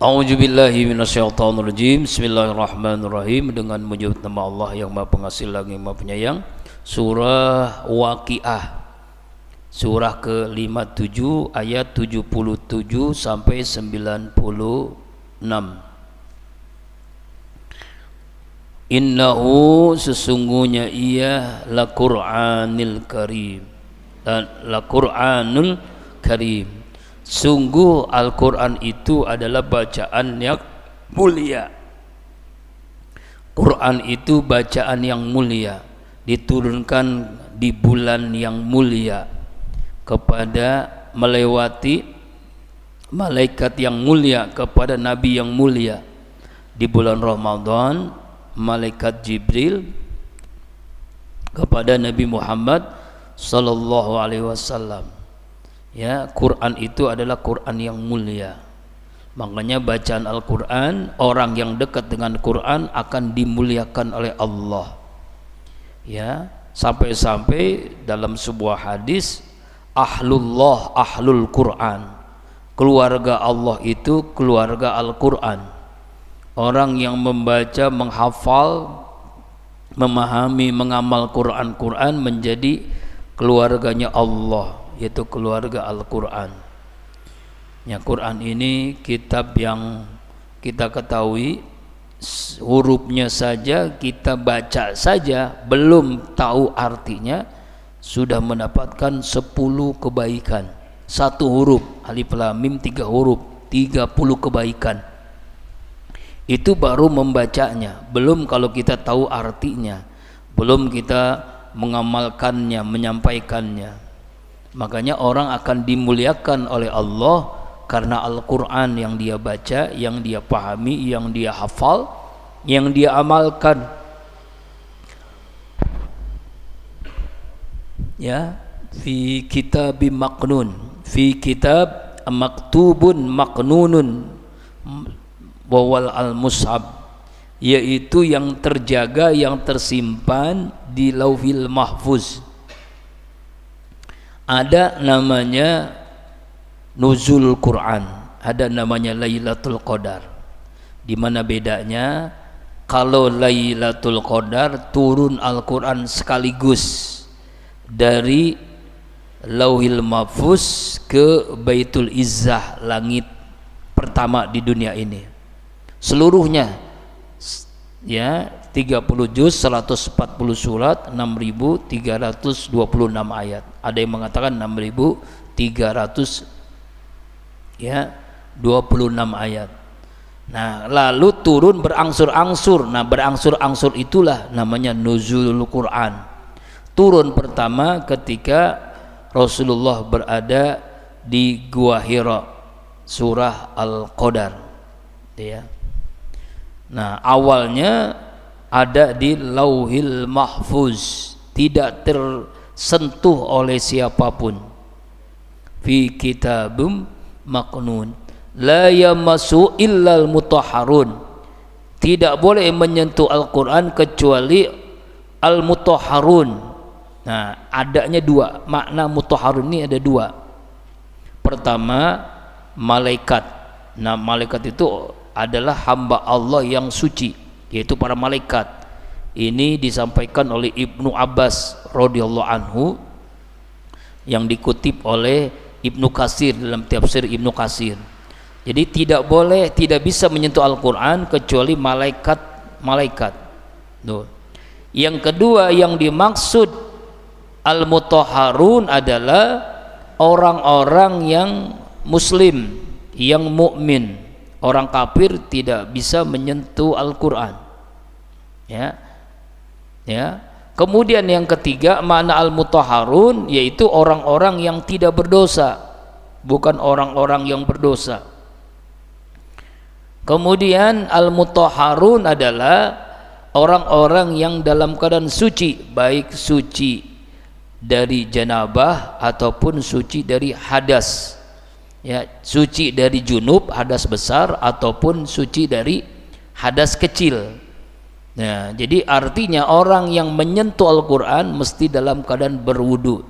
A'udzubillahi minasyaitonirrajim. Bismillahirrahmanirrahim. Dengan menyebut nama Allah yang Maha Pengasih lagi Maha Penyayang. Surah Waqiah, surah ke-57 ayat 77 sampai 96. Innahu, sesungguhnya ia la Qur'anil Karim, dan la Qur'anul Karim. Sungguh Al-Quran itu adalah bacaan yang mulia. Quran itu bacaan yang mulia, diturunkan di bulan yang mulia kepada melewati malaikat yang mulia, kepada nabi yang mulia. Di bulan Ramadan malaikat Jibril kepada Nabi Muhammad sallallahu alaihi wasallam. Ya, Quran itu adalah Quran yang mulia. Makanya bacaan Al-Quran, orang yang dekat dengan Quran akan dimuliakan oleh Allah. Ya, sampai-sampai dalam sebuah hadis, ahlullah ahlul Quran, keluarga Allah itu keluarga Al-Quran. Orang yang membaca, menghafal, memahami, mengamal Quran menjadi keluarganya Allah, yaitu keluarga Al-Quran. Ya, Quran ini kitab yang kita ketahui hurufnya saja, kita baca saja belum tahu artinya sudah mendapatkan 10 kebaikan. Satu huruf, alif lam mim, 3 huruf, 30 kebaikan. Itu baru membacanya, belum kalau kita tahu artinya, belum kita mengamalkannya, menyampaikannya. Makanya orang akan dimuliakan oleh Allah karena Al-Quran yang dia baca, yang dia pahami, yang dia hafal, yang dia amalkan. Ya, fi kitabim maknun, fi kitab maktubun maknunun wawal al-mushab, yaitu yang terjaga, yang tersimpan di Lauhil Mahfuz. Ada namanya nuzul Quran, ada namanya Lailatul Qadar. Di mana bedanya? Kalau Lailatul Qadar turun Al-Quran sekaligus dari Lauhil Mahfuz ke Baitul Izzah, langit pertama di dunia ini. Seluruhnya, ya, 30 juz, 140 surat, 6.326 ayat. Ada yang mengatakan 6.300, ya, 26 ayat. Nah, lalu turun berangsur-angsur. Nah, berangsur-angsur itulah namanya nuzulul Quran. Turun pertama ketika Rasulullah berada di Gua Hira, surah Al-Qadar, ya. Nah, awalnya ada di Lauhil Mahfuz, tidak tersentuh oleh siapapun. Fi kitabum maknun la yamassu illal mutahharun, tidak boleh menyentuh Al-Quran kecuali al-mutahharun. Nah, adanya dua makna mutahharun ini, ada dua. Pertama, malaikat. Nah, malaikat itu adalah hamba Allah yang suci, yaitu para malaikat. Ini disampaikan oleh Ibnu Abbas radhiyallahu anhu, yang dikutip oleh Ibnu Katsir dalam tafsir Ibnu Katsir. Jadi tidak boleh, tidak bisa menyentuh Al-Quran kecuali malaikat. Tuh. Yang kedua yang dimaksud al-mutahharun adalah orang-orang yang muslim, yang mukmin. Orang kafir tidak bisa menyentuh Al-Quran. Ya, ya. Kemudian yang ketiga, makna al-mutahharun yaitu orang-orang yang tidak berdosa, bukan orang-orang yang berdosa. Kemudian al-mutahharun adalah orang-orang yang dalam keadaan suci, baik suci dari janabah ataupun suci dari hadas. Ya, suci dari junub, hadas besar, ataupun suci dari hadas kecil. Nah, jadi artinya orang yang menyentuh Al-Quran mesti dalam keadaan berwudu.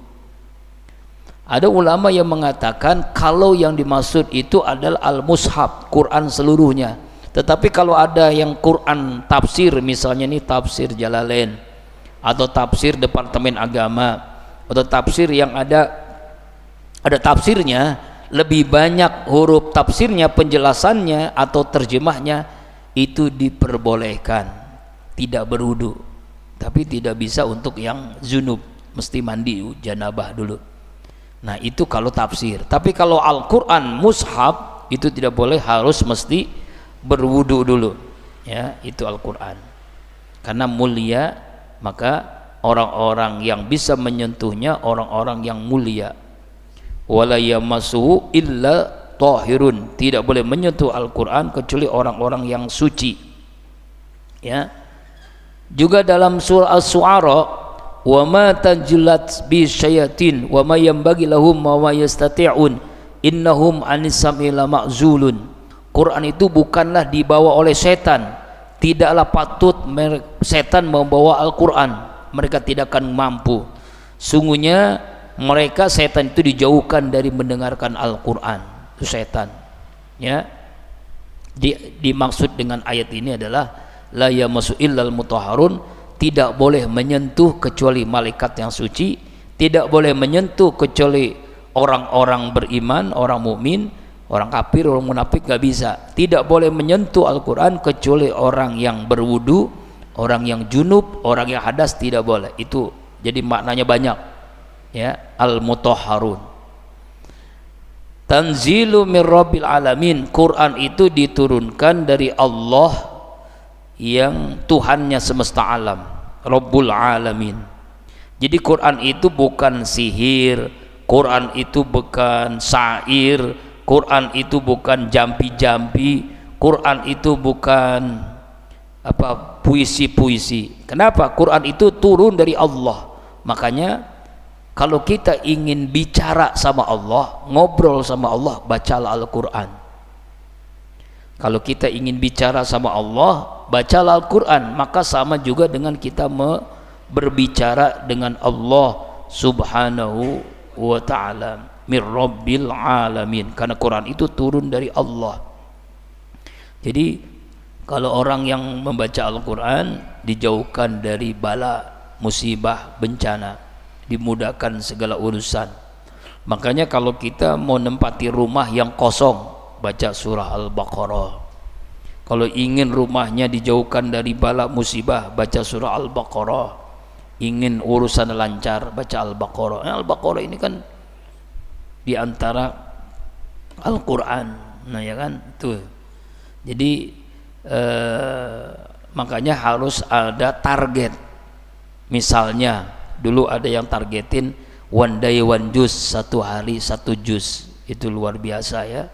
Ada ulama yang mengatakan kalau yang dimaksud itu adalah al-mushaf, Quran seluruhnya. Tetapi kalau ada yang Quran tafsir, misalnya ini tafsir Jalalain atau tafsir Departemen Agama atau tafsir yang ada tafsirnya, lebih banyak huruf tafsirnya, penjelasannya atau terjemahnya, itu diperbolehkan, tidak berwudu. Tapi tidak bisa untuk yang junub, mesti mandi janabah dulu. Nah itu kalau tafsir. Tapi kalau Al-Quran mushaf itu tidak boleh, harus mesti berwudu dulu, ya. Itu Al-Quran karena mulia, maka orang-orang yang bisa menyentuhnya orang-orang yang mulia. Wala yamassuhu illa tahirun, tidak boleh menyentuh Al-Quran kecuali orang-orang yang suci, ya. Juga dalam surah As-Su'ara, wa ma tanjilat bi syayatin wa ma yanbaghi lahum ma yastati'un innahum anis sam'i lama'zulun. Quran itu bukanlah dibawa oleh setan, tidaklah patut setan membawa Al-Quran, mereka tidak akan mampu. Sungguhnya mereka, setan itu dijauhkan dari mendengarkan Al-Quran, itu setan, ya. Dimaksud dengan ayat ini adalah la yamassu illal mutahharun, tidak boleh menyentuh kecuali malaikat yang suci, tidak boleh menyentuh kecuali orang-orang beriman, orang mukmin. Orang kafir, orang munafik nggak bisa. Tidak boleh menyentuh Al-Quran kecuali orang yang berwudu, orang yang junub, orang yang hadas, tidak boleh. Itu jadi maknanya banyak, ya. Al-mutahharun, tanzilu mir rabbil alamin. Quran itu diturunkan dari Allah yang Tuhannya semesta alam, Rabbul alamin. Jadi Quran itu bukan sihir, Quran itu bukan syair, Quran itu bukan jampi-jampi, Quran itu bukan puisi-puisi. Kenapa? Quran itu turun dari Allah. Makanya kalau kita ingin bicara sama Allah, ngobrol sama Allah, bacalah Al-Quran. Kalau kita ingin bicara sama Allah, bacalah Al-Quran. Maka sama juga dengan kita berbicara dengan Allah subhanahu wa ta'ala, mir rabbil alamin, karena Quran itu turun dari Allah. Jadi kalau orang yang membaca Al-Quran dijauhkan dari bala, musibah, bencana, dimudahkan segala urusan. Makanya kalau kita mau nempati rumah yang kosong, baca surah Al-Baqarah. Kalau ingin rumahnya dijauhkan dari bala musibah, baca surah Al-Baqarah. Ingin urusan lancar, baca Al-Baqarah. Al-Baqarah ini kan di antara Al-Quran, nah ya kan itu. Jadi makanya harus ada target. Misalnya dulu ada yang targetin one day one juz, satu hari satu juz, itu luar biasa, ya.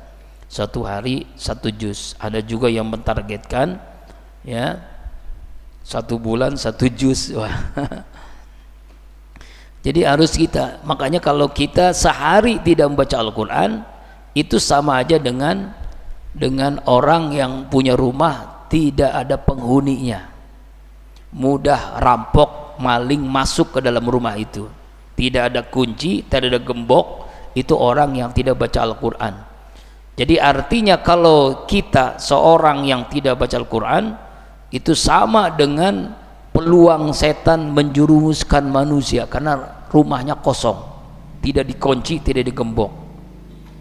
Satu hari satu juz. Ada juga yang mentargetkan, ya, satu bulan satu juz. Jadi harus kita, makanya kalau kita sehari tidak membaca Al-Quran, itu sama aja dengan orang yang punya rumah tidak ada penghuninya, mudah rampok, maling masuk ke dalam rumah itu, tidak ada kunci, tidak ada gembok. Itu orang yang tidak baca Al-Quran. Jadi artinya kalau kita seorang yang tidak baca Al-Quran, itu sama dengan peluang setan menjerumuskan manusia, karena rumahnya kosong, tidak dikunci, tidak digembok.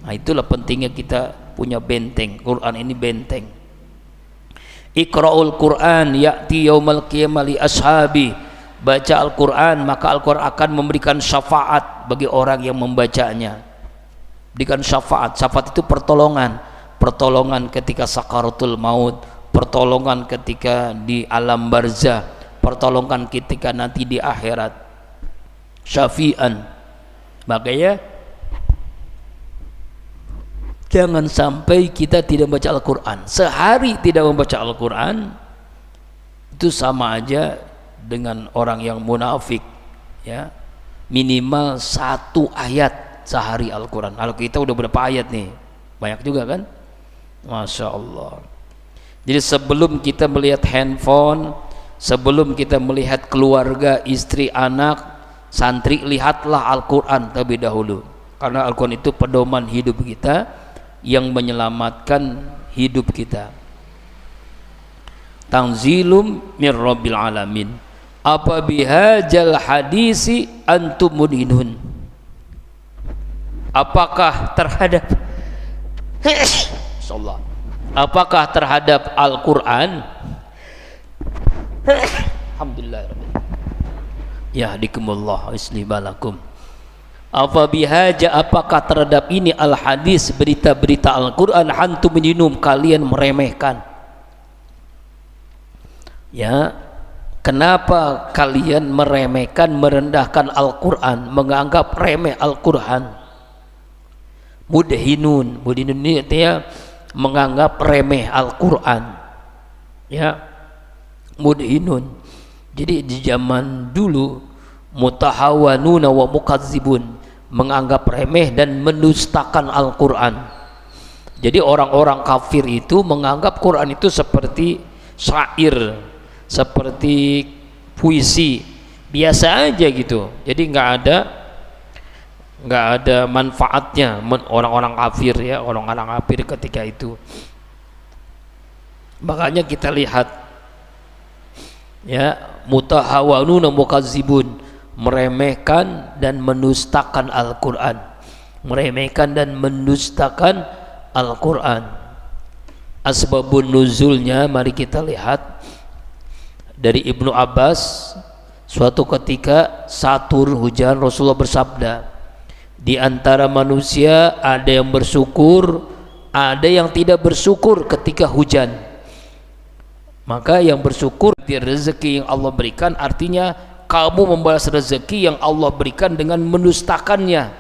Nah itulah pentingnya kita punya benteng. Quran ini benteng. Iqra'ul Quran ya'ti yaumal qiyamah li ashabi. Baca Al-Quran, maka Al-Quran akan memberikan syafaat bagi orang yang membacanya. Berikan syafaat. Syafaat itu pertolongan. Pertolongan ketika sakaratul maut, pertolongan ketika di alam barzah, pertolongan ketika nanti di akhirat. Syafi'an. Makanya jangan sampai kita tidak baca Al-Quran. Sehari tidak membaca Al-Quran itu sama aja dengan orang yang munafik, ya. Minimal satu ayat sehari Al-Quran. Kalau kita udah berapa ayat nih? Banyak juga kan? Masya Allah. Jadi sebelum kita melihat handphone, sebelum kita melihat keluarga, istri, anak, santri, lihatlah Al-Quran terlebih dahulu. karena Al-Quran itu pedoman hidup kita yang menyelamatkan hidup kita. Tanzilum mir rabbil alamin. Apa bihajal hadisi antum mudhinun? Apakah terhadap Insyaallah, apakah terhadap Al-Quran alhamdulillah yahdikumullah islibalakum, apa bihaja, apakah terhadap ini al-hadis, berita-berita Al-Quran, hantum minum, kalian meremehkan? Ya, kenapa kalian meremehkan, merendahkan Al-Quran, menganggap remeh Al-Quran? Mudhinun ini artinya menganggap remeh Al-Quran, ya, mudhinun. Jadi di zaman dulu mutahawanuna wa mukadzibun, menganggap remeh dan mendustakan Al-Quran. Jadi orang-orang kafir itu menganggap Quran itu seperti syair, seperti puisi biasa aja gitu. Jadi nggak ada manfaatnya orang-orang kafir, ya, orang-orang kafir ketika itu. Makanya kita lihat, ya, mutahawanuna mukadzibun, meremehkan dan mendustakan Al-Quran, meremehkan dan mendustakan Al-Quran. Asbabun nuzulnya mari kita lihat dari Ibnu Abbas. Suatu ketika saat turun hujan, Rasulullah bersabda, di antara manusia ada yang bersyukur, ada yang tidak bersyukur ketika hujan. Maka yang bersyukur di rezeki yang Allah berikan, artinya kamu membalas rezeki yang Allah berikan dengan mendustakannya.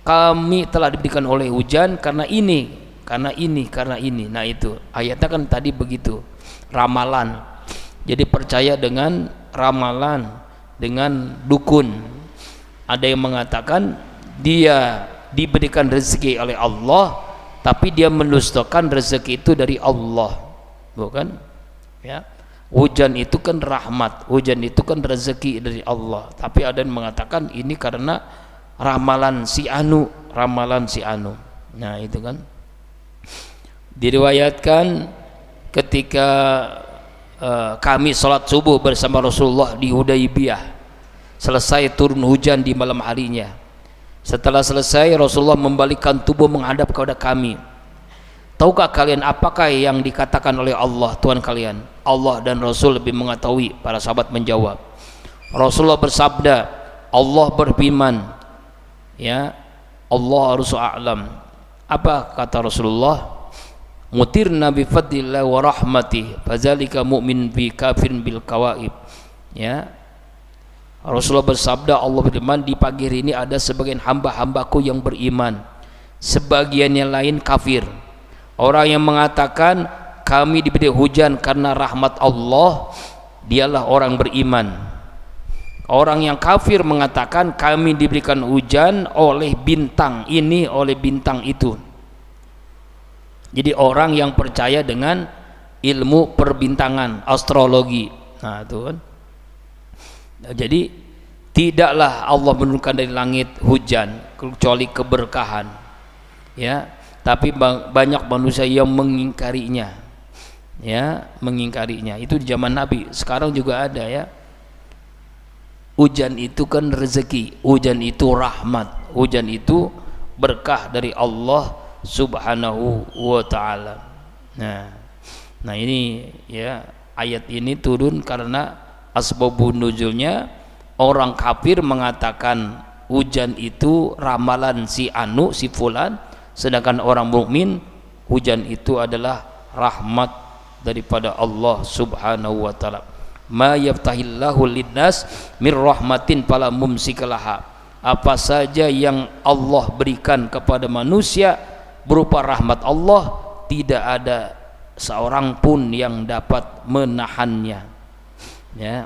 Kami telah diberikan oleh hujan karena ini, karena ini, karena ini. Nah itu ayatnya kan tadi begitu, ramalan. Jadi percaya dengan ramalan, dengan dukun. Ada yang mengatakan dia diberikan rezeki oleh Allah, tapi dia mendustakan rezeki itu dari Allah, bukan? Ya, hujan itu kan rahmat, hujan itu kan rezeki dari Allah, tapi ada yang mengatakan ini karena ramalan si anu, ramalan si anu. Nah itu kan diriwayatkan ketika kami sholat subuh bersama Rasulullah di Hudaybiyah, selesai turun hujan di malam harinya. Setelah selesai, Rasulullah membalikkan tubuh menghadap kepada kami. Tahukah kalian apakah yang dikatakan oleh Allah Tuhan kalian? Allah dan Rasul lebih mengetahui. Para sahabat menjawab. Rasulullah bersabda, Allah berfirman, ya, Allah harus a'lam. Apa kata Rasulullah? Mutirna bi fadlillah wa rahmatih, fadzalika mu'min bi kafirin bil kawaib. Ya, Rasulullah bersabda, Allah berfirman, di pagi hari ini ada sebagian hamba-hambaku yang beriman, sebagian yang lain kafir. Orang yang mengatakan kami diberi hujan karena rahmat Allah, dialah orang beriman. Orang yang kafir mengatakan kami diberikan hujan oleh bintang ini, oleh bintang itu. Jadi orang yang percaya dengan ilmu perbintangan, astrologi. Nah itu kan. Jadi tidaklah Allah menurunkan dari langit hujan kecuali keberkahan, ya, tapi banyak manusia yang mengingkarinya, ya, mengingkarinya. Itu di zaman Nabi, sekarang juga ada, ya. Hujan itu kan rezeki, hujan itu rahmat, hujan itu berkah dari Allah Subhanahu wa ta'ala. Nah ini, ya, ayat ini turun karena asbabun nuzulnya orang kafir mengatakan hujan itu ramalan si anu, si fulan, sedangkan orang mukmin hujan itu adalah rahmat daripada Allah Subhanahu wa ta'ala. Ma yaftahillahu linnas mir rahmatin fala mumsikalaha. Apa saja yang Allah berikan kepada manusia berupa rahmat Allah, tidak ada seorang pun yang dapat menahannya, ya.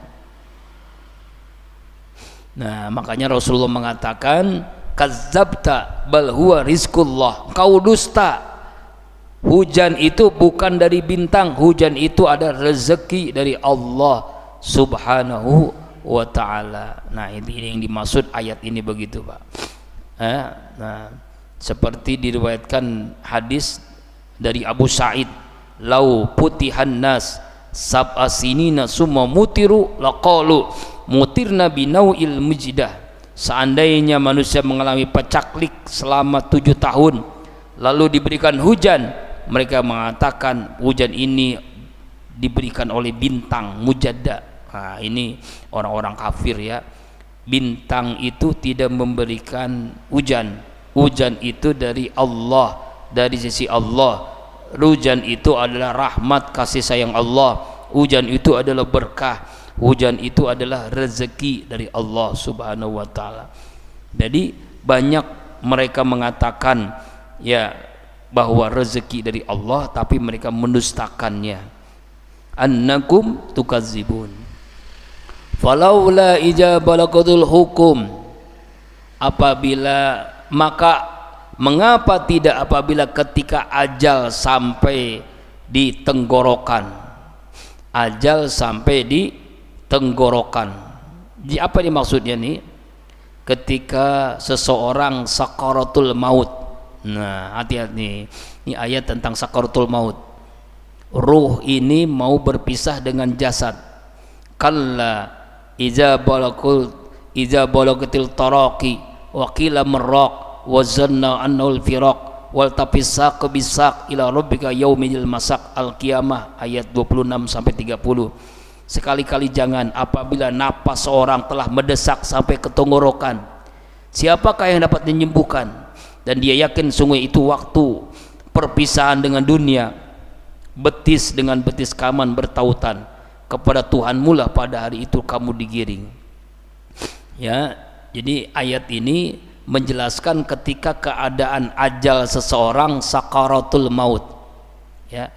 Nah makanya Rasulullah mengatakan kadzabta bal huwa rizqullah, kau dusta, hujan itu bukan dari bintang, hujan itu ada rezeki dari Allah Subhanahu wa ta'ala. Nah ini yang dimaksud ayat ini begitu, Pak. Nah, seperti diriwayatkan hadis dari Abu Sa'id, lau putihan nas sab'a sinina summa mutiru laqalu mutirna binau'il mujdah. Seandainya manusia mengalami pacaklik selama 7 tahun lalu diberikan hujan, mereka mengatakan hujan ini diberikan oleh bintang mujadda. Nah, ini orang-orang kafir ya. Bintang itu tidak memberikan hujan. Hujan itu dari Allah, dari sisi Allah. Hujan itu adalah rahmat kasih sayang Allah. Hujan itu adalah berkah. Hujan itu adalah rezeki dari Allah Subhanahu wa taala. Jadi banyak mereka mengatakan ya bahwa rezeki dari Allah, tapi mereka mendustakannya. Annakum tukadzibun. Falaula ijabalaqatul hukum, apabila maka mengapa tidak apabila ketika ajal sampai di tenggorokan. Ajal sampai di tenggorokan. Apa ini maksudnya nih? Ketika seseorang sakaratul maut. Nah, hati-hati. Ini ayat tentang sakaratul maut. Ruh ini mau berpisah dengan jasad. Kalla iza balagatil taraqi wa qila marraq wa zanna annal firaq wal tapisaq bisaq ila rabbika yaumil masaq. Al-Qiyamah ayat 26 sampai 30. Sekali-kali jangan apabila napas seorang telah mendesak sampai ke tenggorokan. Siapakah yang dapat menyembuhkan? Dan dia yakin sungguh itu waktu perpisahan dengan dunia. Betis dengan betis kaman bertautan. Kepada Tuhanmu lah pada hari itu kamu digiring. Ya, jadi ayat ini menjelaskan ketika keadaan ajal seseorang sakaratul maut. Ya,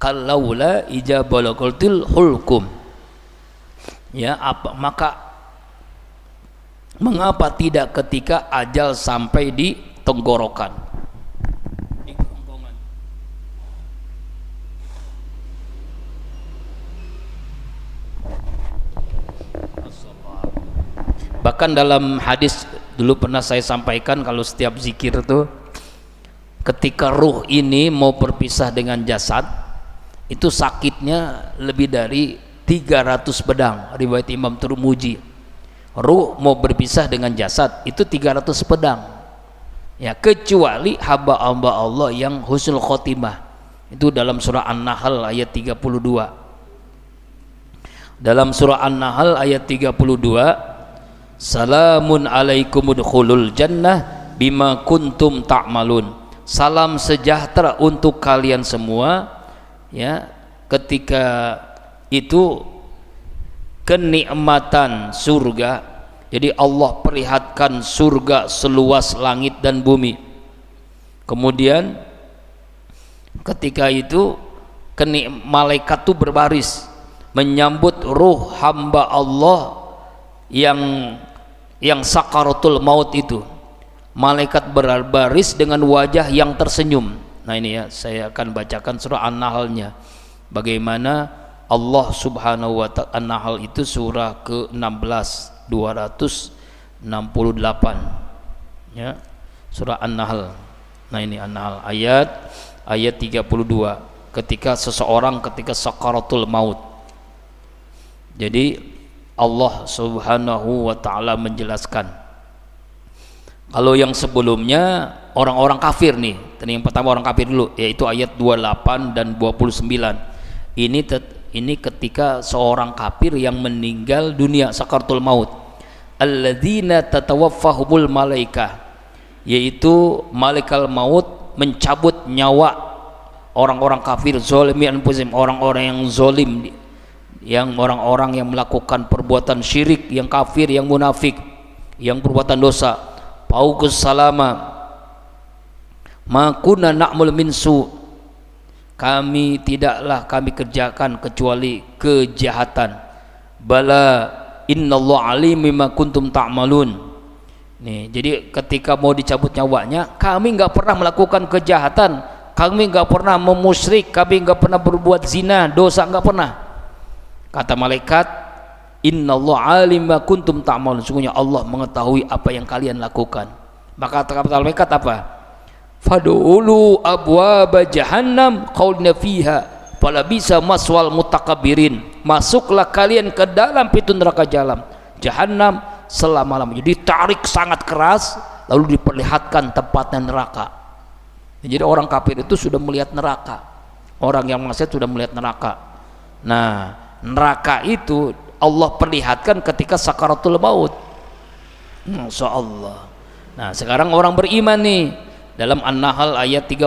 kalaula ijabalaqatil hulkum. Ya, maka mengapa tidak ketika ajal sampai di tenggorokan, di kerongkongan. Bahkan dalam hadis dulu pernah saya sampaikan, kalau setiap zikir itu ketika ruh ini mau berpisah dengan jasad, itu sakitnya lebih dari 300 pedang. Riwayat Imam Tirmidzi. Ruh mau berpisah dengan jasad itu 300 pedang. Ya, kecuali hamba-hamba Allah yang husnul khotimah. Itu dalam surah An-Nahl ayat 32. Dalam surah An-Nahl ayat 32, salamun alaikum udkhulul jannah bima kuntum ta'malun. Salam sejahtera untuk kalian semua. Ya, ketika itu kenikmatan surga. Jadi Allah perlihatkan surga seluas langit dan bumi. Kemudian ketika itu malaikat itu berbaris menyambut ruh hamba Allah yang sakaratul maut itu. Malaikat berbaris dengan wajah yang tersenyum. Nah ini ya, saya akan bacakan surah An-Nahl-nya. Bagaimana Allah Subhanahu wa ta'ala, An-Nahl itu surah ke-16 268 ya, surah An-Nahl. Nah ini An-Nahl ayat 32, ketika seseorang ketika sakaratul maut. Jadi Allah Subhanahu wa ta'ala menjelaskan, kalau yang sebelumnya orang-orang kafir nih, tadi yang pertama orang kafir dulu, yaitu ayat 28 dan 29. Ini ketika seorang kafir yang meninggal dunia sakaratul maut. Alladzina tatawaffahumul malaikah, yaitu malaikat maut mencabut nyawa orang-orang kafir, zalimi anfusihim, orang-orang yang zalim, yang orang-orang yang melakukan perbuatan syirik, yang kafir, yang munafik, yang perbuatan dosa. Paukus salama ma kunna na'mul min su, kami tidaklah kami kerjakan kecuali kejahatan. Bala innallaha alim bima kuntum ta'malun. Nih, jadi ketika mau dicabut nyawanya, kami enggak pernah melakukan kejahatan, kami enggak pernah memusyrik, kami enggak pernah berbuat zina, dosa enggak pernah. Kata malaikat, innallaha alim bima kuntum ta'malun, sungguhnya Allah mengetahui apa yang kalian lakukan. Maka kata malaikat apa? Fad'ulu abwaba jahannam qaulna fiha fala bisa maswal mutakabbirin. Masuklah kalian ke dalam pintu neraka Jahannam selama-lamanya. Ditarik sangat keras lalu diperlihatkan tempatnya neraka. Jadi orang kafir itu sudah melihat neraka. Orang yang maksiat sudah melihat neraka. Nah, neraka itu Allah perlihatkan ketika sakaratul maut. Masya Allah. Nah, sekarang orang beriman nih, dalam An-Nahl ayat 32,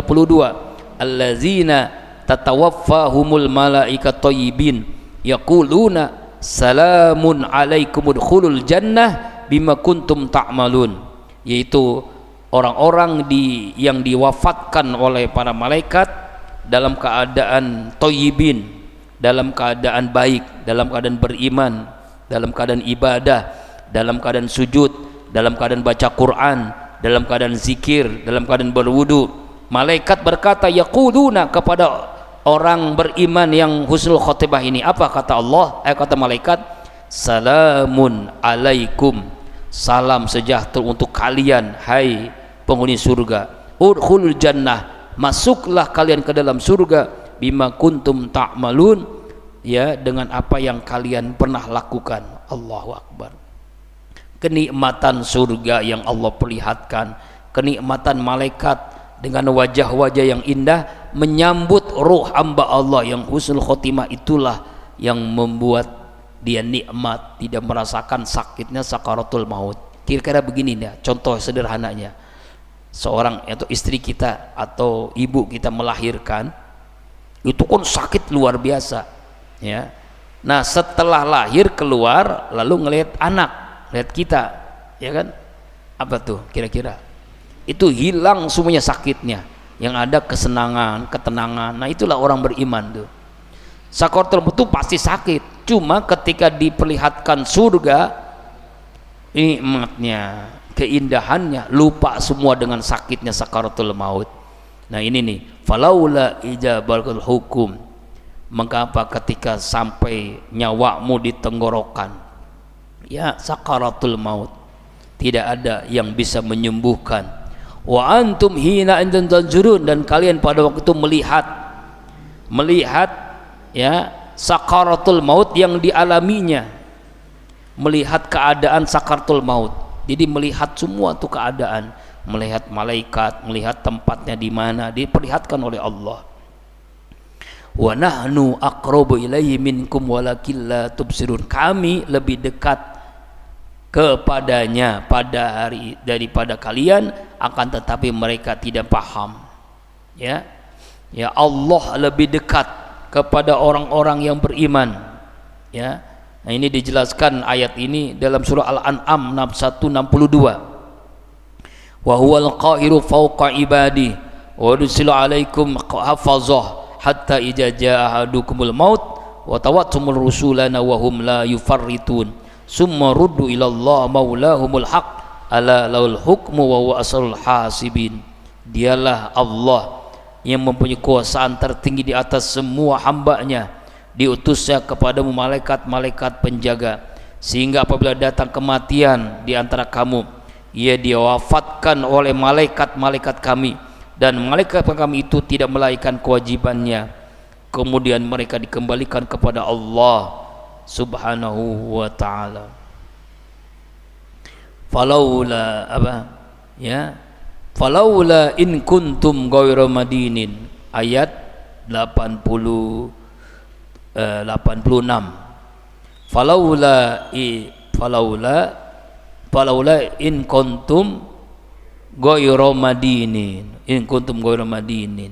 allazina tatawaffahumul malaikatu thayyibin yaquluna salamun alaikum udkhulul jannah bima kuntum ta'malun, yaitu orang-orang yang diwafatkan oleh para malaikat dalam keadaan thayyibin, dalam keadaan baik, dalam keadaan beriman, dalam keadaan ibadah, dalam keadaan sujud, dalam keadaan baca Quran, dalam keadaan zikir, dalam keadaan berwudu. Malaikat berkata yaquluna kepada orang beriman yang husnul khotimah ini, apa kata Allah? Kata malaikat, salamun alaikum, salam sejahtera untuk kalian hai penghuni surga, udkhulul jannah, masuklah kalian ke dalam surga, bima kuntum ta'malun, ya, dengan apa yang kalian pernah lakukan. Allahu Akbar. Kenikmatan surga yang Allah perlihatkan, kenikmatan malaikat dengan wajah-wajah yang indah menyambut ruh hamba Allah yang husnul khotimah, itulah yang membuat dia nikmat, tidak merasakan sakitnya sakaratul maut. Kira-kira begini ya, contoh sederhananya, seorang atau istri kita atau ibu kita melahirkan, itu kan sakit luar biasa, ya. Nah, setelah lahir keluar lalu ngelihat anak, lihat kita, ya kan, apa tuh kira-kira? Itu hilang semuanya sakitnya, yang ada kesenangan, ketenangan. Nah, itulah orang beriman tuh. Sakaratul maut itu pasti sakit, cuma ketika diperlihatkan surga, nikmatnya, keindahannya, lupa semua dengan sakitnya sakaratul maut. Nah, ini nih, falaula ijabatul hukum, mengapa ketika sampai nyawamu di tenggorokan, ya sakaratul maut, tidak ada yang bisa menyembuhkan. Wa antum hina antum tanzurun, dan kalian pada waktu itu melihat ya sakaratul maut yang dialaminya, melihat keadaan sakaratul maut. Jadi melihat semua tuh keadaan, melihat malaikat, melihat tempatnya di mana, diperlihatkan oleh Allah. Wa nahnu aqrabu ilaihi minkum walakin la tubsirun, kami lebih dekat kepadanya pada hari daripada kalian, akan tetapi mereka tidak paham. Ya, ya, Allah lebih dekat kepada orang-orang yang beriman, ya. Nah, ini dijelaskan ayat ini dalam surah Al-An'am 162. Wa huwal qahiru fawqa ibadi wa yursilu alaikum hafazah hatta idza jaa ahadukumul maut wa tawattumul rusulana wa hum la yufarritun summa ruddu ila Allah maulahumul haq ala laul hukmu wa huwa asrul hasibin. Dialah Allah yang mempunyai kuasaan tertinggi di atas semua hambanya, diutusnya kepadamu malaikat-malaikat penjaga, sehingga apabila datang kematian di antara kamu, ia diwafatkan oleh malaikat-malaikat kami, dan malaikat kami itu tidak melaikan kewajibannya, kemudian mereka dikembalikan kepada Allah subhanahu wa ta'ala. Falaula apa ya, falaula in kuntum ghairu madinin, ayat 86. Falaula in kuntum ghairu madinin, in kuntum ghairu madinin,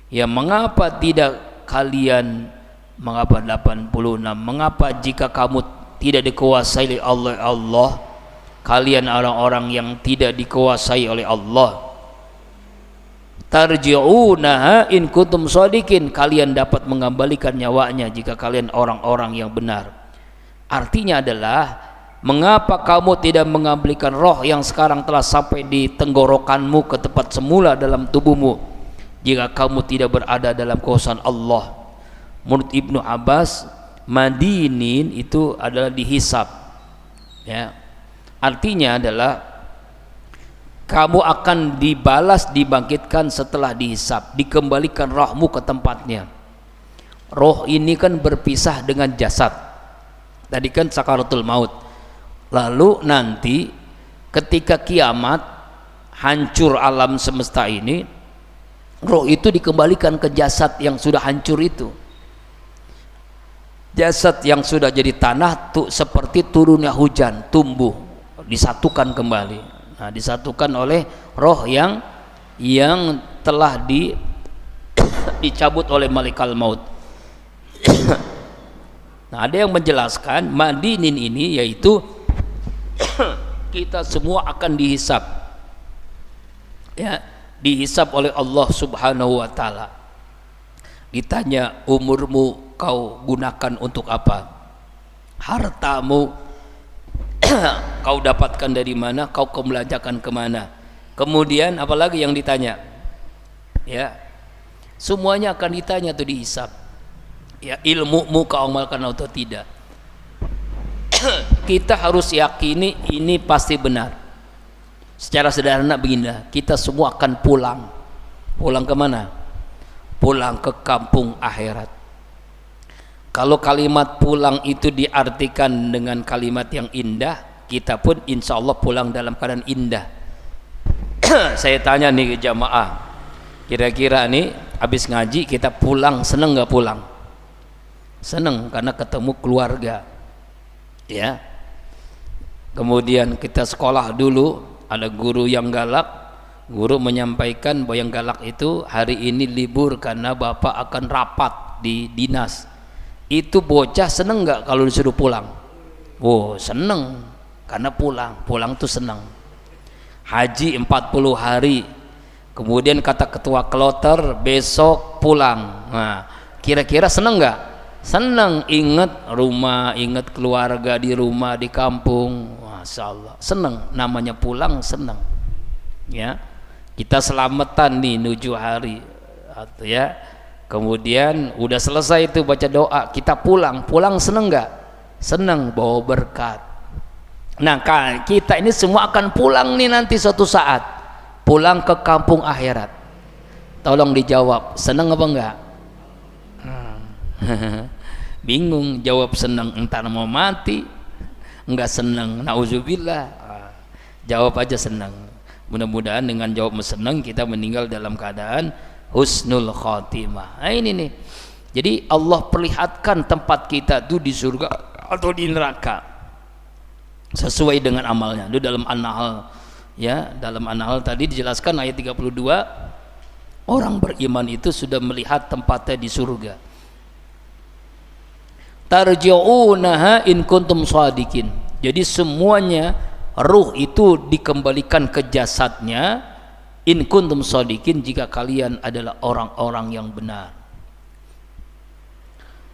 ya, mengapa tidak kalian, mengapa 86, mengapa jika kamu tidak dikuasai oleh Allah, kalian orang-orang yang tidak dikuasai oleh Allah, tarji'unaha in kuntum shadiqin, kalian dapat mengembalikan nyawanya jika kalian orang-orang yang benar. Artinya adalah, mengapa kamu tidak mengembalikan roh yang sekarang telah sampai di tenggorokanmu ke tempat semula dalam tubuhmu jika kamu tidak berada dalam kuasaan Allah. Menurut Ibnu Abbas, madinin itu adalah dihisab, ya. Artinya adalah kamu akan dibalas, dibangkitkan setelah dihisab, dikembalikan rohmu ke tempatnya. Roh ini kan berpisah dengan jasad. Tadi kan sakaratul maut. Lalu nanti ketika kiamat, hancur alam semesta ini, roh itu dikembalikan ke jasad yang sudah hancur itu. Jasad yang sudah jadi tanah tuh seperti turunnya hujan, tumbuh, disatukan kembali. Nah, disatukan oleh roh yang telah dicabut oleh malaikat maut. Nah, ada yang menjelaskan madinin ini yaitu kita semua akan dihisab, ya, dihisab oleh Allah Subhanahu wa taala. Ditanya, umurmu kau gunakan untuk apa? Hartamu kau dapatkan dari mana? Kau belanjakan kemana? Kemudian apalagi yang ditanya? Ya, semuanya akan ditanya tuh, dihisab. Ya, ilmumu kau amalkan atau tidak. Kita harus yakini ini pasti benar. Secara sederhana begini, kita semua akan pulang. Pulang kemana? Pulang ke kampung akhirat. Kalau kalimat pulang itu diartikan dengan kalimat yang indah, kita pun insya Allah pulang dalam keadaan indah. Saya tanya nih ke jamaah, kira-kira nih habis ngaji kita pulang seneng nggak pulang? Seneng, karena ketemu keluarga, ya. Kemudian kita sekolah dulu, ada guru yang galak, guru menyampaikan bahwa yang galak itu hari ini libur karena bapak akan rapat di dinas. Itu bocah seneng nggak kalau disuruh pulang? Oh, seneng, karena pulang tuh seneng. Haji 40 hari, kemudian kata ketua kloter besok pulang. Nah, kira-kira seneng nggak? Seneng, ingat rumah, ingat keluarga di rumah, di kampung. Masya Allah, seneng, namanya pulang seneng, ya. Kita selamatan nih 7 hari, ya. Kemudian udah selesai itu baca doa, kita pulang seneng nggak? Seneng, bawa berkat. Nah, kita ini semua akan pulang nih nanti suatu saat, pulang ke kampung akhirat. Tolong dijawab, seneng apa enggak? Bingung jawab seneng, entar mau mati. Enggak seneng, nauzubillah. Jawab aja seneng. Mudah-mudahan dengan jawab seneng kita meninggal dalam keadaan husnul khotimah. Nah, ini nih. Jadi Allah perlihatkan tempat kita itu di surga atau di neraka sesuai dengan amalnya. Itu dalam An-Nahl, ya, dalam An-Nahl tadi dijelaskan ayat 32, orang beriman itu sudah melihat tempatnya di surga. Tarji'unaha in kuntum shadiqin. Jadi semuanya ruh itu dikembalikan ke jasadnya in kuntum shadiqin, jika kalian adalah orang-orang yang benar.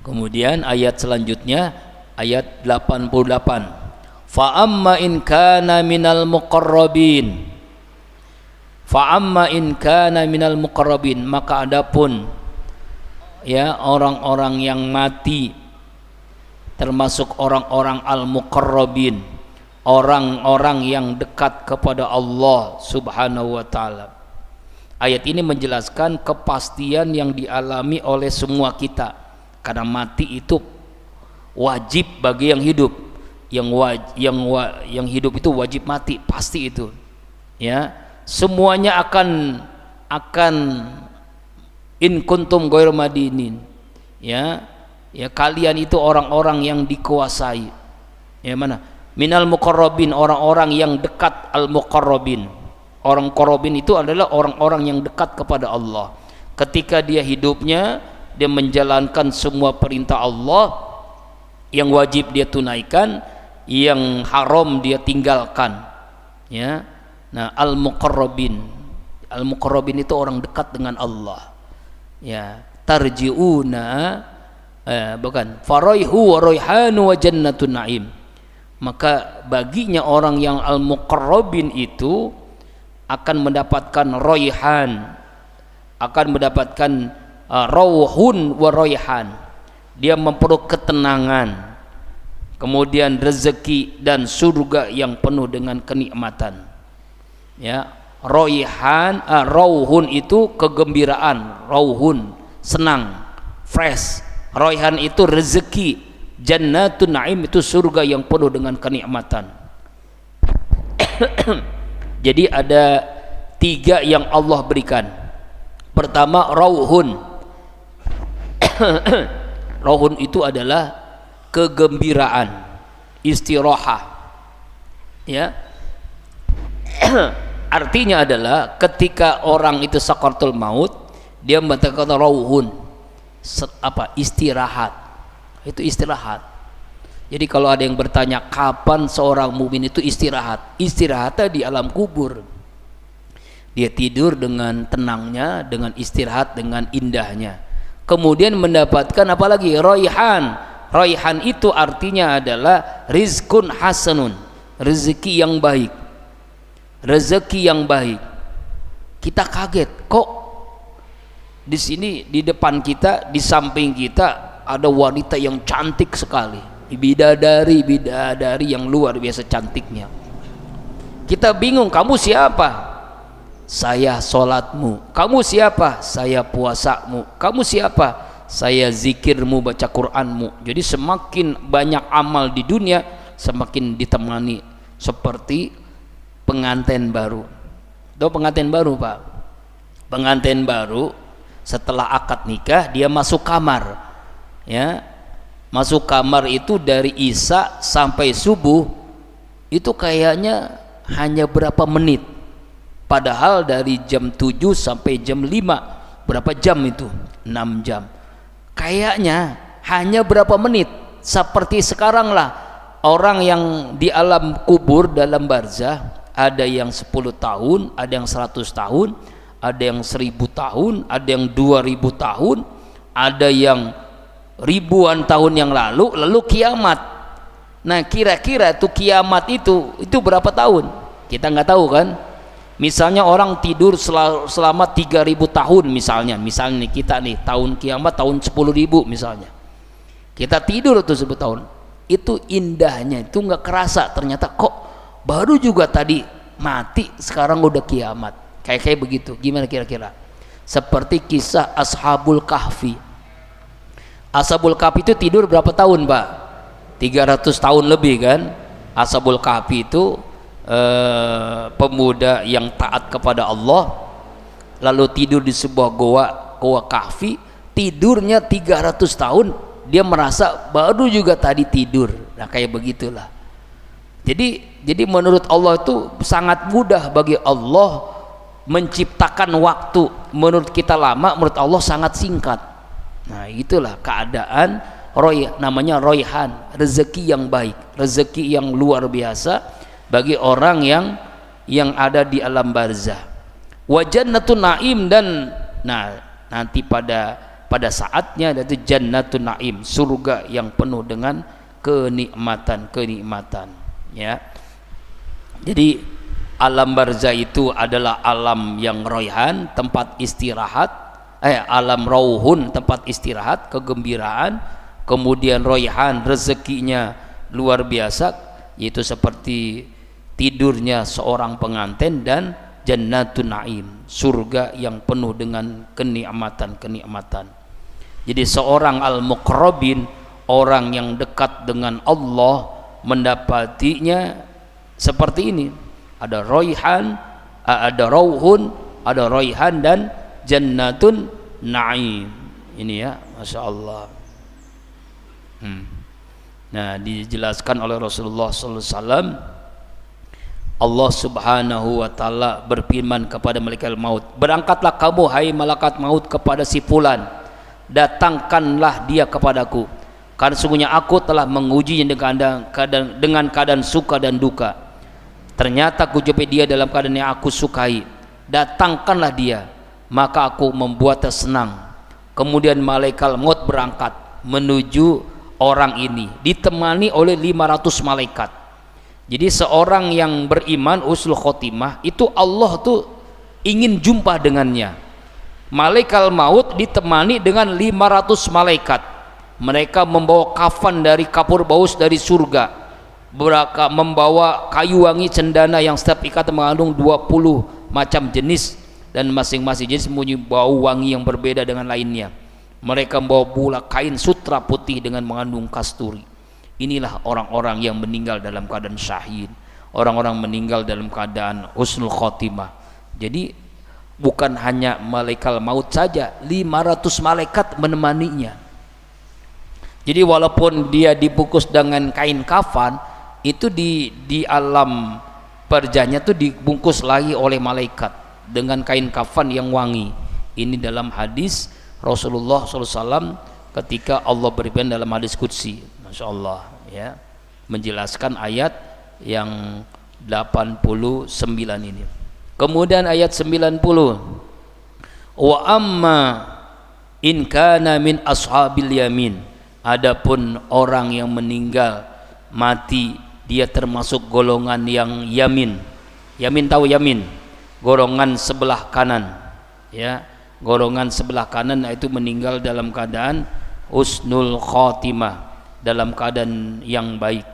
Kemudian ayat selanjutnya ayat 88, fa amma in kana minal muqarrabin, fa amma in kana minal muqarrabin, maka adapun, ya, orang-orang yang mati termasuk orang-orang al-muqarrabin, orang-orang yang dekat kepada Allah Subhanahu wa taala. Ayat ini menjelaskan kepastian yang dialami oleh semua kita, karena mati itu wajib bagi yang hidup. Yang hidup itu wajib mati, pasti itu, ya. Semuanya akan in kuntum ghairu madinin, ya. Ya, kalian itu orang-orang yang dikuasai, ya, mana? Minal muqarrabin, orang-orang yang dekat. Al muqarrabin, orang muqarrabin itu adalah orang-orang yang dekat kepada Allah. Ketika dia hidupnya, dia menjalankan semua perintah Allah, yang wajib dia tunaikan, yang haram dia tinggalkan, ya. Nah, al muqarrabin itu orang dekat dengan Allah, ya. Tarji'una, bukan, faraihu wa raihanu wa jannatun na'im. Maka baginya orang yang al-muqarrabin itu akan mendapatkan raihan, akan mendapatkan rauhun wa raihan. Dia memperoleh ketenangan, kemudian rezeki dan surga yang penuh dengan kenikmatan, ya. Rauhun itu kegembiraan, rauhun senang, fresh. Raihan itu rezeki, jannatun na'im itu surga yang penuh dengan kenikmatan. Jadi ada 3 yang Allah berikan. Pertama rauhun. Rauhun itu adalah kegembiraan, istirahah, ya. Artinya adalah ketika orang itu sakaratul maut, dia mengatakan rauhun, istirahat. Itu istirahat. Jadi kalau ada yang bertanya kapan seorang mukmin itu istirahat, istirahatnya di alam kubur. Dia tidur dengan tenangnya, dengan istirahat dengan indahnya. Kemudian mendapatkan apalagi raihan. Raihan itu artinya adalah rizkun hasanun, rezeki yang baik. Rezeki yang baik. Kita kaget, kok di sini di depan kita, di samping kita ada wanita yang cantik sekali, bidadari yang luar biasa cantiknya. Kita bingung, kamu siapa? Saya sholatmu. Kamu siapa? Saya puasamu. Kamu siapa? Saya zikirmu, baca Qur'anmu. Jadi semakin banyak amal di dunia, semakin ditemani seperti pengantin baru. Tahu pengantin baru, Pak? Pengantin baru setelah akad nikah dia masuk kamar, ya. Masuk kamar itu dari isya sampai subuh itu kayaknya hanya berapa menit, padahal dari jam 7 sampai jam 5 berapa jam itu? 6 jam. Kayaknya hanya berapa menit. Seperti sekarang lah orang yang di alam kubur dalam barzah, ada yang 10 tahun, ada yang 100 tahun, ada yang 1000 tahun, ada yang 2000 tahun, ada yang ribuan tahun yang lalu kiamat. Nah kira-kira tuh kiamat itu berapa tahun? Kita nggak tahu kan. Misalnya orang tidur selama 3000 tahun misalnya nih kita nih tahun kiamat tahun 10.000 misalnya. Kita tidur tuh 10 tahun. Itu indahnya itu nggak kerasa, ternyata kok baru juga tadi mati sekarang udah kiamat. Kayak begitu. Gimana kira-kira? Seperti kisah Ashabul Kahfi. Ashabul Kahfi itu tidur berapa tahun, Pak? 300 tahun lebih kan? Ashabul Kahfi itu pemuda yang taat kepada Allah, lalu tidur di sebuah goa kahfi. Tidurnya 300 tahun, dia merasa baru juga tadi tidur. Nah kayak begitulah. Jadi menurut Allah itu sangat mudah bagi Allah menciptakan waktu. Menurut kita lama, menurut Allah sangat singkat. Nah itulah keadaan namanya roihan, rezeki yang baik, rezeki yang luar biasa bagi orang yang ada di alam barzah. Wa jannatun naim, dan nanti pada saatnya itu jannatun naim, surga yang penuh dengan kenikmatan, ya. Jadi alam barzah itu adalah alam yang roihan, tempat istirahat, alam rauhun, tempat istirahat, kegembiraan. Kemudian roihan, rezekinya luar biasa, yaitu seperti tidurnya seorang pengantin, dan jannatun naim, surga yang penuh dengan kenikmatan. Jadi seorang al-muqrabin, orang yang dekat dengan Allah, mendapatinya seperti ini. Ada roihan, ada rauhun, ada roihan, dan jannatun naim. Ini ya, Masya Allah. Nah dijelaskan oleh Rasulullah SAW, Allah Subhanahu wa Ta'ala berfirman kepada malaikat maut, berangkatlah kamu hai malaikat maut kepada si fulan, datangkanlah dia kepadaku, karena sungguhnya aku telah mengujinya dengan keadaan suka dan duka. Ternyata aku jumpai dia dalam keadaan yang aku sukai. Datangkanlah dia, maka aku membuatnya senang. Kemudian malaikat maut berangkat menuju orang ini, ditemani oleh 500 malaikat. Jadi seorang yang beriman usul khotimah itu Allah tuh ingin jumpa dengannya. Malaikat maut ditemani dengan 500 malaikat. Mereka membawa kafan dari kapur baus dari surga, mereka membawa kayu wangi cendana yang setiap ikatan mengandung 20 macam jenis, dan masing-masing jenis mempunyai bau wangi yang berbeda dengan lainnya. Mereka membawa pula kain sutra putih dengan mengandung kasturi. Inilah orang-orang yang meninggal dalam keadaan syahid, orang-orang meninggal dalam keadaan husnul khotimah. Jadi bukan hanya malaikat maut saja, 500 malaikat menemaninya. Jadi walaupun dia dibungkus dengan kain kafan, itu di alam perjanya itu dibungkus lagi oleh malaikat dengan kain kafan yang wangi. Ini dalam hadis Rasulullah SAW ketika Allah berfirman dalam hadis qudsi, Masya Allah ya, menjelaskan ayat yang 89 ini. Kemudian ayat 90, wa amma in kana min ashabil yamin, adapun orang yang meninggal mati dia termasuk golongan yang yamin. Yamin tahu yamin? Golongan sebelah kanan. Ya, golongan sebelah kanan itu meninggal dalam keadaan husnul khotimah, dalam keadaan yang baik.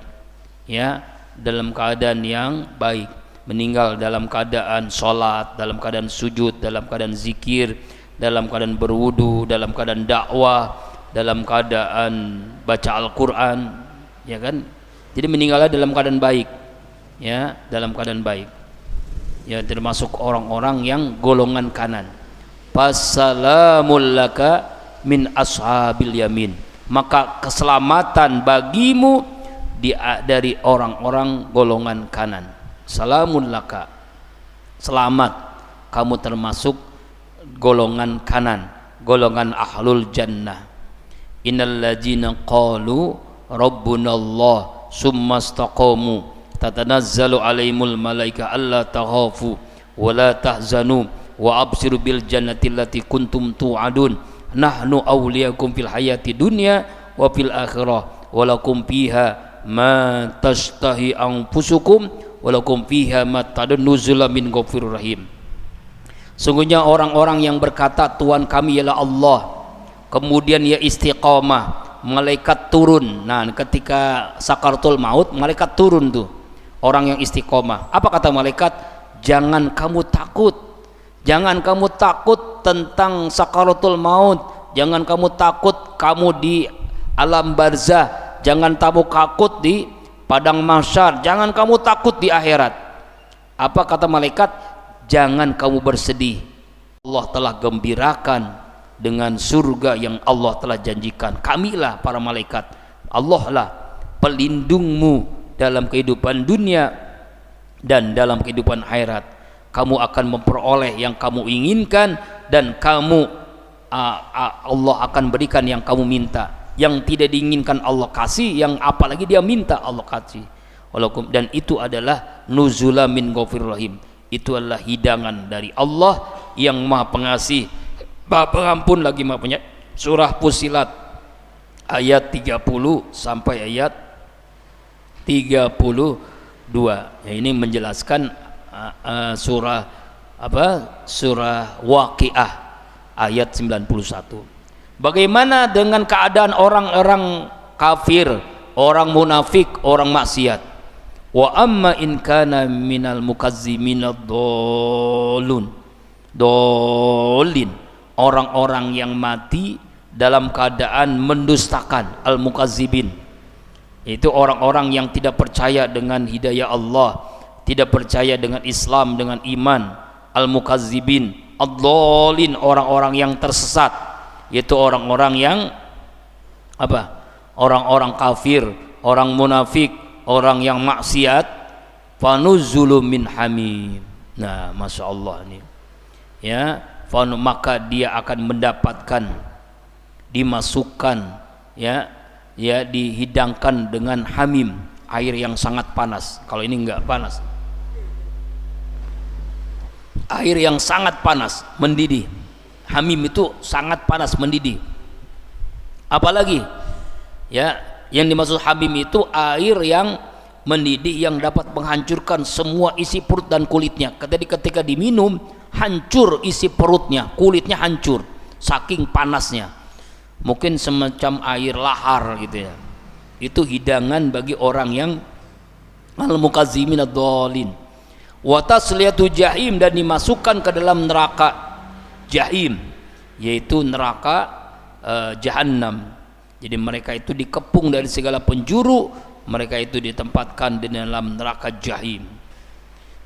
Ya, dalam keadaan yang baik. Meninggal dalam keadaan sholat, dalam keadaan sujud, dalam keadaan zikir, dalam keadaan berwudu, dalam keadaan dakwah, dalam keadaan baca Al-Quran, ya kan? Jadi meninggalnya dalam keadaan baik, ya, dalam keadaan baik, ya, termasuk orang-orang yang golongan kanan. Fassalamul laka min ashabil yamin, maka keselamatan bagimu dari orang-orang golongan kanan. Salamun laka, selamat, kamu termasuk golongan kanan, golongan ahlul jannah. Innal ladzina qalu rabbunallah summa istaqamu tatanazzalu alaihimul malaika alla takhafu wa la tahzanu wa abshiru bil jannati allati kuntum tu'adun nahnu awliyakum fil hayati dunya wa fil akhirah walakum fiha ma tashtahi anfusukum walakum fiha ma tadun nuzula min ghafurur rahim. Sungguhnya orang-orang yang berkata Tuhan kami ialah Allah, kemudian ia istiqamah, malaikat turun. Nah, ketika sakaratul maut malaikat turun tuh, orang yang istiqamah. Apa kata malaikat? Jangan kamu takut, jangan kamu takut tentang sakaratul maut, jangan kamu takut kamu di alam barzah, jangan kamu takut di padang mahsyar, jangan kamu takut di akhirat. Apa kata malaikat? Jangan kamu bersedih, Allah telah gembirakan dengan surga yang Allah telah janjikan. Kamilah para malaikat, Allah lah pelindungmu dalam kehidupan dunia dan dalam kehidupan akhirat. Kamu akan memperoleh yang kamu inginkan, dan kamu Allah akan berikan yang kamu minta. Yang tidak diinginkan Allah kasih, yang apalagi dia minta Allah kasih. Dan itu adalah nuzula min ghafurur rahim. Itu adalah hidangan dari Allah yang Maha Pengasih, Maha Pengampun lagi Maha Penyayang. Surah Fussilat ayat 30 sampai ayat 32. Ya, ini menjelaskan surah Waqiah ayat 91. Bagaimana dengan keadaan orang-orang kafir, orang munafik, orang maksiat? Wa amma in kana minal mukazziminad dolin, orang-orang yang mati dalam keadaan mendustakan, al-mukazzibin. Itu orang-orang yang tidak percaya dengan hidayah Allah, tidak percaya dengan Islam, dengan iman. Al-mukazzibin, ad-dolin, orang-orang yang tersesat, yaitu orang-orang yang apa? Orang-orang kafir, orang munafik, orang yang maksiat. Fanuzulu min hamim. Nah, Masya Allah ini, ya, maka dia akan mendapatkan, dimasukkan, ya, dihidangkan dengan hamim, air yang sangat panas. Kalau ini enggak panas, air yang sangat panas, mendidih. Hamim itu sangat panas, mendidih. Apalagi, ya, yang dimaksud hamim itu air yang mendidih yang dapat menghancurkan semua isi perut dan kulitnya. Ketika diminum, hancur isi perutnya, kulitnya hancur saking panasnya. Mungkin semacam air lahar gitu ya. Itu hidangan bagi orang yang al-mukazzimin ad-dhalin. wa tasliyatu jahim, dan dimasukkan ke dalam neraka jahim, yaitu neraka jahanam. Jadi mereka itu dikepung dari segala penjuru, mereka itu ditempatkan di dalam neraka jahim,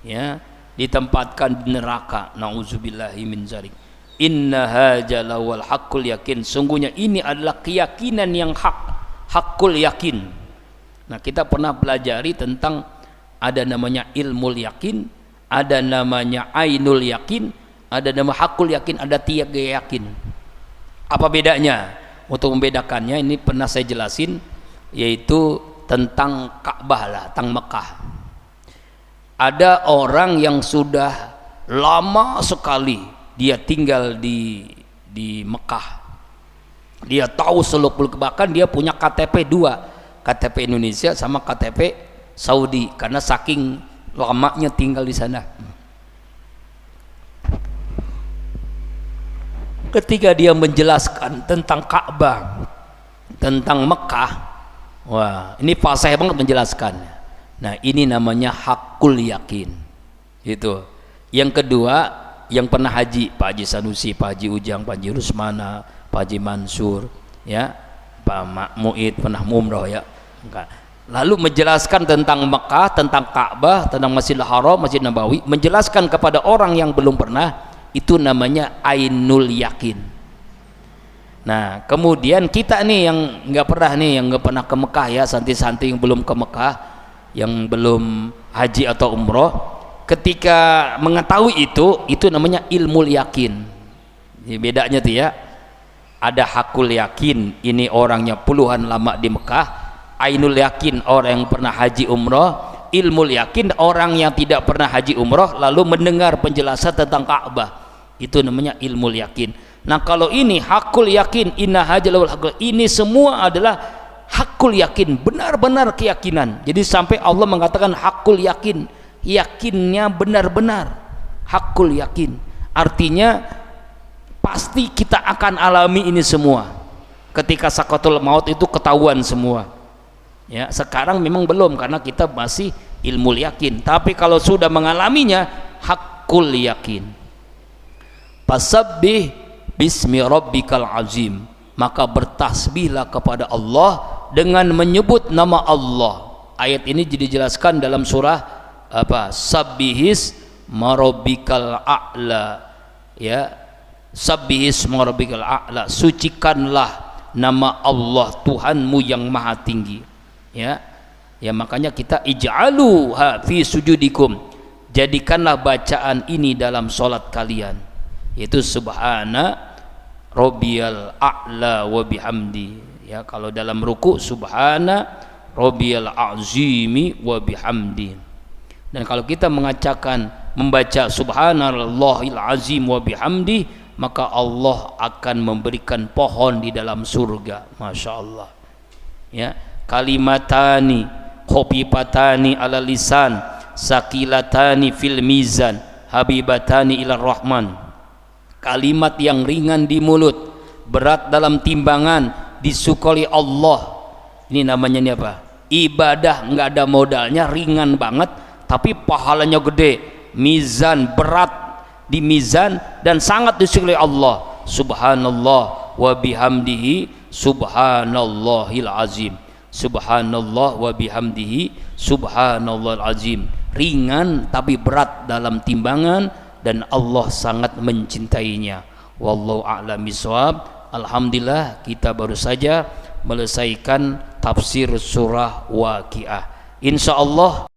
ya, ditempatkan di neraka. Nauzubillahi min dzalik. Inna hadza lawal haqqul yakin, sungguhnya ini adalah keyakinan yang hak, hakul yakin. Nah, kita pernah pelajari tentang ada namanya ilmul yakin, ada namanya ainul yakin, ada nama hakul yakin, ada tiga yakin. Apa bedanya? Untuk membedakannya ini pernah saya jelasin, yaitu tentang Ka'bah lah, tentang Mekah. Ada orang yang sudah lama sekali dia tinggal di Mekah, dia tahu seluk-beluk, bahkan dia punya KTP 2, KTP Indonesia sama KTP Saudi, karena saking lamanya tinggal di sana. Ketika dia menjelaskan tentang Ka'bah, tentang Mekah, wah, ini fasih banget menjelaskan. Nah, ini namanya hakul yakin. Itu. Yang kedua, yang pernah haji, Pak Haji Sanusi, Pak Haji Ujang, Pak Haji Rusmana, Pak Haji Mansur, ya, Pak Muid pernah umroh, ya. Lalu menjelaskan tentang Mekah, tentang Ka'bah, tentang Masjidil Haram, Masjid Nabawi, menjelaskan kepada orang yang belum pernah, itu namanya ainul yakin. Nah, kemudian kita nih yang nggak pernah ke Mekah, ya, santai-santai yang belum ke Mekah, yang belum haji atau umroh, ketika mengetahui itu namanya ilmul yakin. Jadi bedanya tuh, ya, ada hakul yakin, ini orangnya puluhan lama di Mekah. Ainul yakin orang yang pernah haji umroh. Ilmul yakin orang yang tidak pernah haji umroh lalu mendengar penjelasan tentang Ka'bah, itu namanya ilmul yakin. Nah, kalau ini hakul yakin, inna hajalul hakul, ini semua adalah hakul yakin, benar-benar keyakinan. Jadi sampai Allah mengatakan hakul yakin, yakinnya benar-benar, hakul yakin, artinya pasti kita akan alami ini semua. Ketika sakaratul maut itu ketahuan semua, ya. Sekarang memang belum karena kita masih ilmu yakin, tapi kalau sudah mengalaminya hakul yakin. Fasabbih bismi rabbikal azim, maka bertasbihlah kepada Allah dengan menyebut nama Allah. Ayat ini dijelaskan dalam surah apa? Sabbihis marabbikal a'la, ya, sabbihis marabbikal a'la, sucikanlah nama Allah Tuhanmu yang maha tinggi, ya. Ya, makanya kita ij'alu fi sujudikum, jadikanlah bacaan ini dalam salat kalian, yaitu subhana rabbiyal a'la wa bihamdi, ya. Kalau dalam ruku subhana rabbiyal azimi wa bihamdi. Dan kalau kita membaca subhanallahil azim wa bihamdi, maka Allah akan memberikan pohon di dalam surga. Masya Allah, ya. Kalimatani khofifatani ala lisan sakilatani fil mizan habibatani ila rahman, kalimat yang ringan di mulut, berat dalam timbangan, disukoi Allah. Ini namanya ini apa? Ibadah, nggak ada modalnya, ringan banget, tapi pahalanya gede. Mizan, berat di mizan, dan sangat disukoi Allah. Subhanallah wa bihamdihi subhanallahil azim, subhanallah wa bihamdihi subhanallahil azim. Ringan tapi berat dalam timbangan, dan Allah sangat mencintainya. Wallahu a'lam bishawab. Alhamdulillah, kita baru saja melesaikan tafsir surah Waqiah. Insyaallah